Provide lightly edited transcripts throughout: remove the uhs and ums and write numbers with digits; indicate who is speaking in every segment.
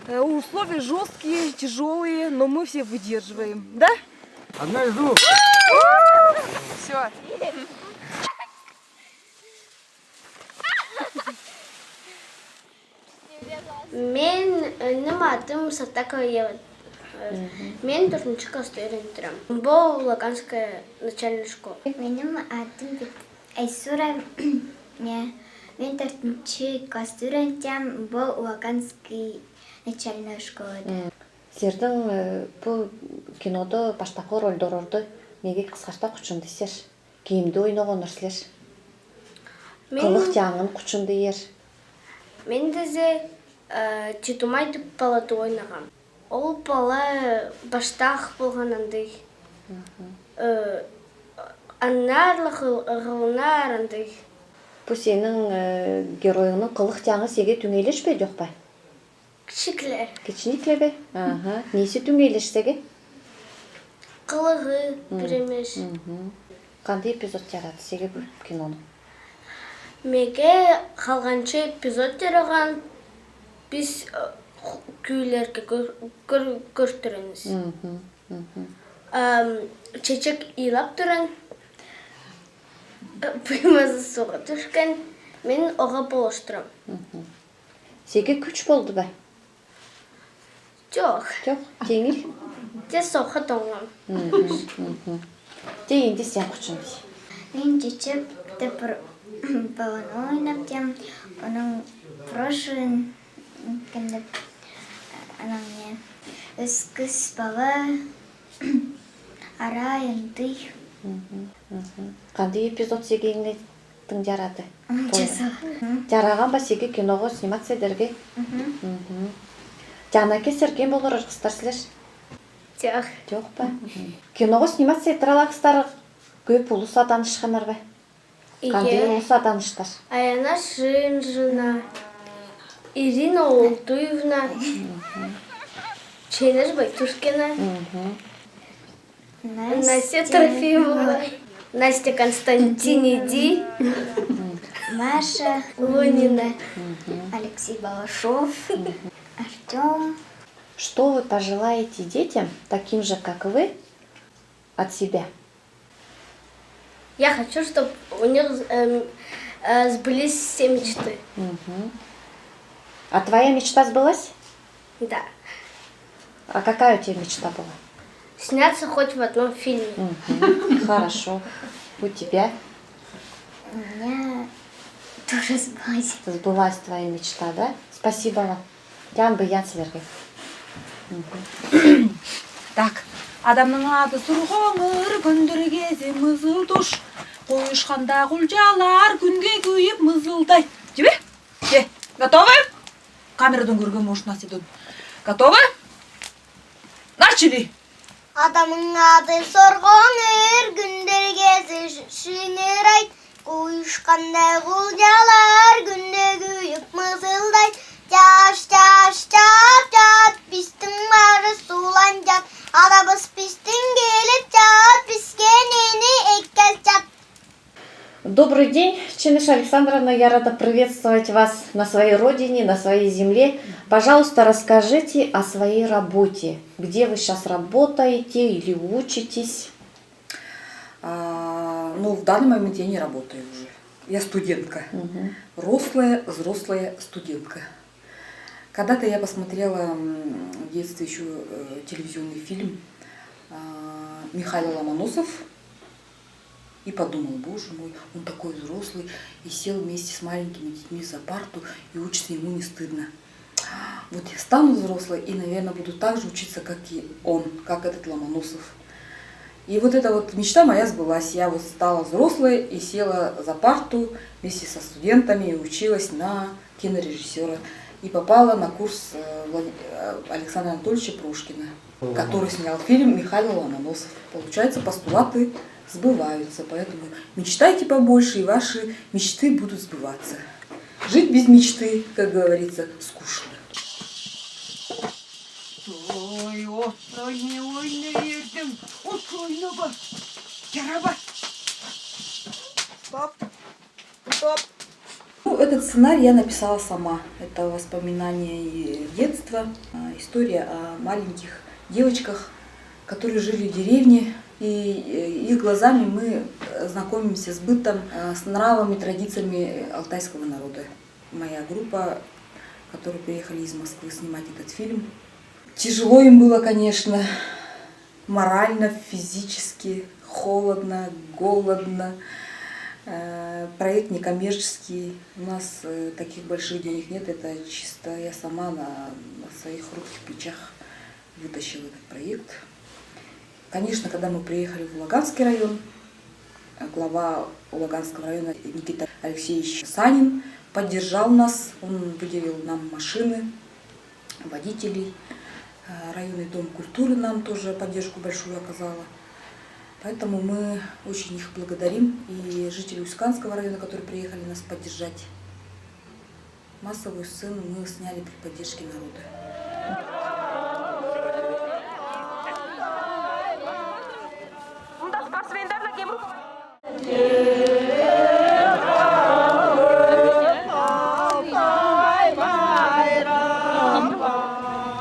Speaker 1: Условия жесткие, тяжелые, но мы все выдерживаем. Да?
Speaker 2: Одна из двух.
Speaker 1: Все.
Speaker 3: Мен нема атым Сартакова Ева. Мен 4-нчы класста өйрөнүп турам. Бұл Луганская начальная школа.
Speaker 4: Менің атым Айсура. Мен 4-нчы класста өйрөнүп, бұл Луганский начальная школа.
Speaker 5: Сіздердің бұл кинода баштапқы рөлдерді неге қысқашта құчындысыр? Киімді ойнаған үрсілер? Қылық жаңын құчынды ер?
Speaker 3: Мен дезе Читумай деп балады ойнағам. Ол бала баштақ болған андай. Аннарлық ғылынар андай.
Speaker 5: Бұл сенің героyыңның қылық жаңы сеге түңейлеш бе, жоқ па?
Speaker 3: Кішіклі.
Speaker 5: Кичиникле бе? Несі түңейлеш сеге?
Speaker 3: Қылығы біремеш.
Speaker 5: Қандай эпизод жарады сеге бұл киноны?
Speaker 3: Меге қалғанчы эпизод жараған біз күйлерге көрттіріңіз. Чечек илап тұрын, бұймазы суға түшкен, мен оға болыштырам.
Speaker 5: Сеге күч болды ба?
Speaker 3: Жоқ,
Speaker 5: Жоқ, теңіл?
Speaker 3: де соға тоңам.
Speaker 5: Дейінде сен құчындыз.
Speaker 4: Мен чечек деп баланы ойнап тем, оның прошлын кіндіп, анаңне өскіз бала арайынды.
Speaker 5: Қандай эпизод сегеңне тың жарады?
Speaker 4: Жасаған.
Speaker 5: Жараған ба сеге киноға сниматься едерге? Жана кесерген болыр ырғыстар сілер?
Speaker 3: Жоқ.
Speaker 5: Жоқ ба? Киноға сниматься етіралағыстар көп ұлыса данышқанар ба? Қандай ұлыса даныштар?
Speaker 3: Аяна Шынжына, Ирина Олтуевна, Челеш Байтушкина, Настя Трофимова, Настя Константиниди,
Speaker 4: Маша
Speaker 3: Лунина.
Speaker 4: Алексей Балашов, Артем.
Speaker 5: Что вы пожелаете детям, таким же, как вы, от себя?
Speaker 3: Я хочу, чтобы у них сбылись все мечты.
Speaker 5: А твоя мечта сбылась?
Speaker 3: Да.
Speaker 5: А какая у тебя мечта была?
Speaker 3: Сняться хоть в одном фильме.
Speaker 5: Хорошо. У тебя
Speaker 4: У меня тоже сбылась.
Speaker 5: сбылась твоя мечта, да? Спасибо вам. Жан Ян сілерге.
Speaker 1: Так, адамның аты сұрғоңыр, күндір кезі мызылдуш. Қойышқанда құлжалар күнге күйіп мызылдай. Тебе? Готовы? Камерадан көрген можешь нас идут. Готовы? Начали!
Speaker 6: Адамның аты сұрғоңыр, күндер кезі шыныр айт. Қойышқанда құлжалар күнде күйіп мызылдай. Жат, пистің бары сулан жат. Арабыз пистің келіп жат, пискенені еккез жат.
Speaker 5: Добрый день, Чиныш Александровна. Я рада приветствовать вас на своей родине, на своей земле. Пожалуйста, расскажите о своей работе. Где вы сейчас работаете или учитесь?
Speaker 7: Ну, в данный момент я не работаю уже. Я студентка. Взрослая студентка. Когда-то я посмотрела в детстве еще телевизионный фильм Михаил Ломоносов и подумала, боже мой, он такой взрослый и сел вместе с маленькими детьми за парту и учится, ему не стыдно. Вот я стану взрослой и, наверное, буду так же учиться, как и он, как этот Ломоносов. И вот эта вот мечта моя сбылась. Я вот стала взрослой и села за парту вместе со студентами и училась на кинорежиссера. И попала на курс Александра Анатольевича Прошкина, который снял фильм Михаил Ломоносов. Получается, постулаты сбываются, поэтому мечтайте побольше, и ваши мечты будут сбываться. Жить без мечты, как говорится, скучно. этот сценарий я написала сама. Это воспоминания детства, история о маленьких девочках, которые жили в деревне. И их глазами мы знакомимся с бытом, с нравами, традициями алтайского народа. Моя группа, которые приехали из Москвы снимать этот фильм. Тяжело им было, конечно, морально, физически, холодно, голодно. Проект некоммерческий, у нас таких больших денег нет, это чисто я сама на своих хрупких плечах вытащила этот проект. Конечно, когда мы приехали в Лаганский район, глава Лаганского района Никита Алексеевич Санин поддержал нас, он выделил нам машины, водителей, районный дом культуры нам тоже поддержку большую оказала. Поэтому мы очень их благодарим, и жители Усть-Кутского района, которые приехали нас поддержать. Массовую сцену мы сняли при поддержке народа.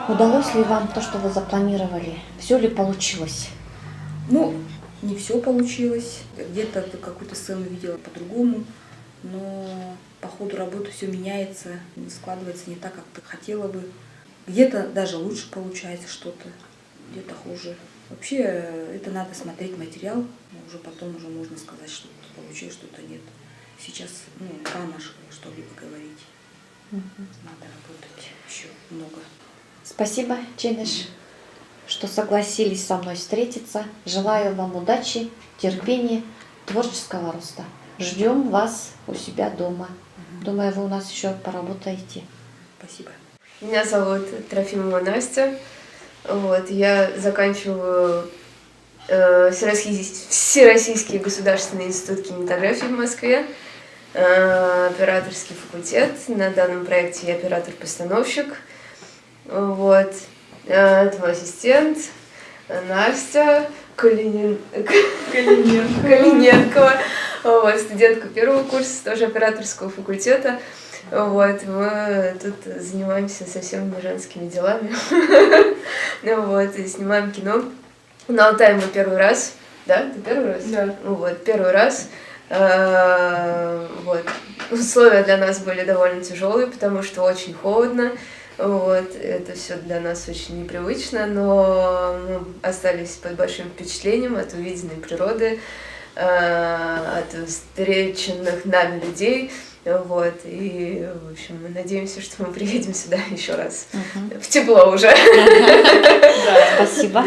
Speaker 5: Удалось ли вам то, что вы запланировали? Все ли получилось?
Speaker 7: Ну, не все получилось. Где-то ты какую-то сцену видела по-другому, но по ходу работы все меняется, складывается не так, как ты хотела бы. Где-то даже лучше получается что-то, где-то хуже. Вообще, это надо смотреть материал, уже потом уже можно сказать, что получилось, что-то нет. Сейчас рано что-либо говорить. Надо работать еще много.
Speaker 5: Спасибо, Чиныш, что согласились со мной встретиться. Желаю вам удачи, терпения, творческого роста. Ждем вас у себя дома. Думаю, вы у нас еще поработаете.
Speaker 7: Спасибо.
Speaker 2: Меня зовут Трофимова Настя. Я заканчиваю Всероссийский государственный институт кинематографии в Москве, операторский факультет. На данном проекте я оператор-постановщик. Это мой ассистент Настя Калиненкова, студентка первого курса, тоже операторского факультета. Мы тут занимаемся совсем не женскими делами. И снимаем кино. На Алтае мы первый раз. Да? Ты первый раз?
Speaker 1: Да.
Speaker 2: Первый раз. Условия для нас были довольно тяжелые, потому что очень холодно. Это все для нас очень непривычно, но мы остались под большим впечатлением от увиденной природы, от встреченных нами людей. И, в общем, мы надеемся, что мы приедем сюда еще раз. В тепло уже.
Speaker 5: Спасибо.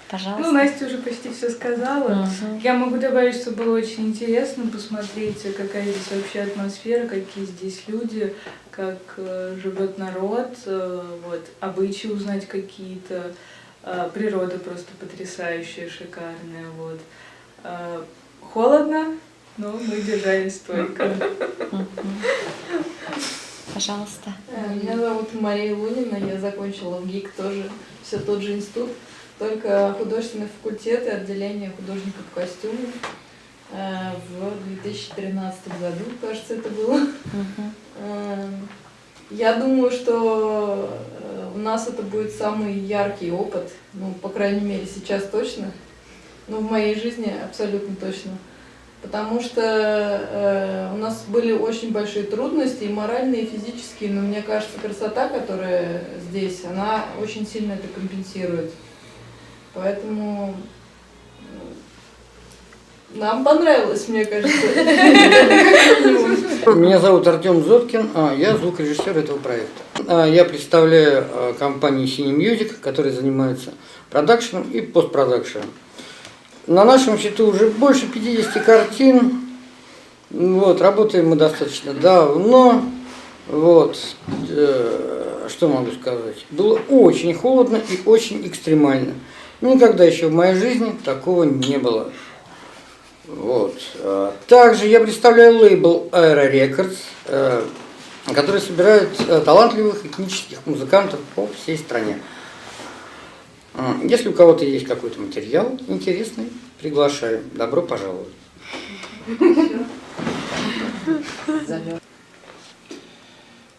Speaker 5: Пожалуйста.
Speaker 8: Настя уже почти все сказала. Я могу добавить, что было очень интересно посмотреть, какая здесь вообще атмосфера, какие здесь люди, как живет народ, обычаи узнать какие-то, природа просто потрясающая, шикарная. Холодно, но мы держались стойко.
Speaker 5: Пожалуйста.
Speaker 9: Меня зовут Мария Лунина, я закончила в ГИК тоже, все тот же институт, только художественный факультет и отделение художников в костюме. В 2013 году, кажется, это было. Я думаю, что у нас это будет самый яркий опыт, по крайней мере, сейчас точно, в моей жизни абсолютно точно. Потому что у нас были очень большие трудности, и моральные, и физические, но мне кажется, красота, которая здесь, она очень сильно это компенсирует. Поэтому нам понравилось, мне кажется.
Speaker 10: Меня зовут Артем Зоткин, я звукорежиссер этого проекта. Я представляю компанию Cinemusic, которая занимается продакшеном и постпродакшеном. На нашем счету уже больше 50 картин. Работаем мы достаточно давно. Что могу сказать? Было очень холодно и очень экстремально. Никогда еще в моей жизни такого не было. Также я представляю лейбл Aero Records, который собирает талантливых этнических музыкантов по всей стране. Если у кого-то есть какой-то материал интересный, приглашаю. Добро пожаловать.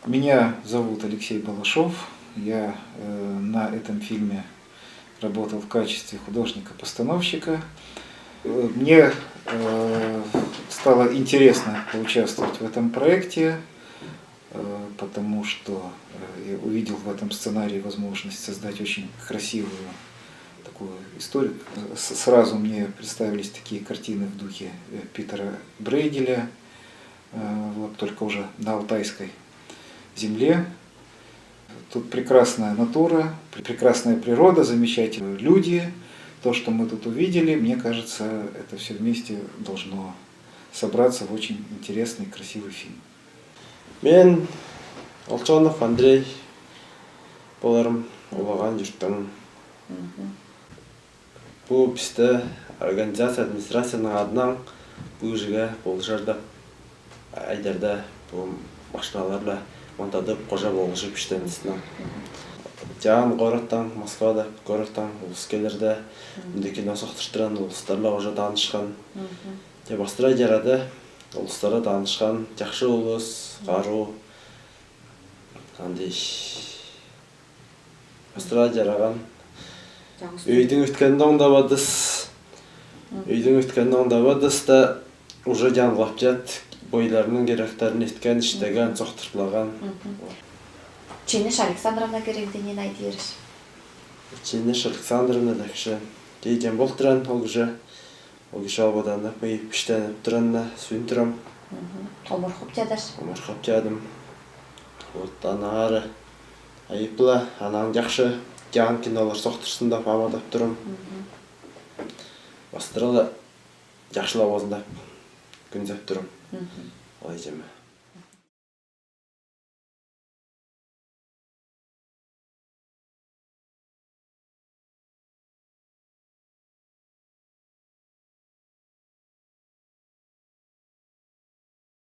Speaker 11: Меня зовут Алексей Балашов. Я на этом фильме работал в качестве художника-постановщика. Мне стало интересно поучаствовать в этом проекте, потому что я увидел в этом сценарии возможность создать очень красивую такую историю. Сразу мне представились такие картины в духе Питера Брейгеля, вот, только уже на алтайской земле. Тут прекрасная натура, прекрасная природа, замечательные люди. То, что мы тут увидели, мне кажется, это все вместе должно собраться в очень интересный, красивый фильм.
Speaker 12: Мен Олчонов Андрей боларым, улаған жұрттың. Бұл бізді организация администрацияның адынан бұл жерге бұл жерді айдарда бұл машиналарla монтадып қожа болғышы піштен істінің. Жан ғораттан, Москвада ғораттан ұлыс келерді, үнді кино соқтырштыран ұлыстарла қожа танышқан. Бастыра жарады, ұлыстары танышқан, жақшы ұлыс, қару, қандай бастыра жараған. Үйдің өткенді оңдабадыз, да уже жанғылап жат, бойларының керектерін еткен, іштеген, соқтыртылаған.
Speaker 5: Чинеш Александровна керегденен айтырыш.
Speaker 12: Чинеш Александровна да кіші кейден бол тұран, ол кіші албадан өй піштеніп тұранна, сүйін тұрам.
Speaker 5: Омырқып жадаш.
Speaker 12: Омырқып жадым. Оттан ары айыпла, анаң жақшы жан кинолар соқтырсында памадап тұрым. Бастыралы жақшылап озында күнзеп тұрым. Олай жеме.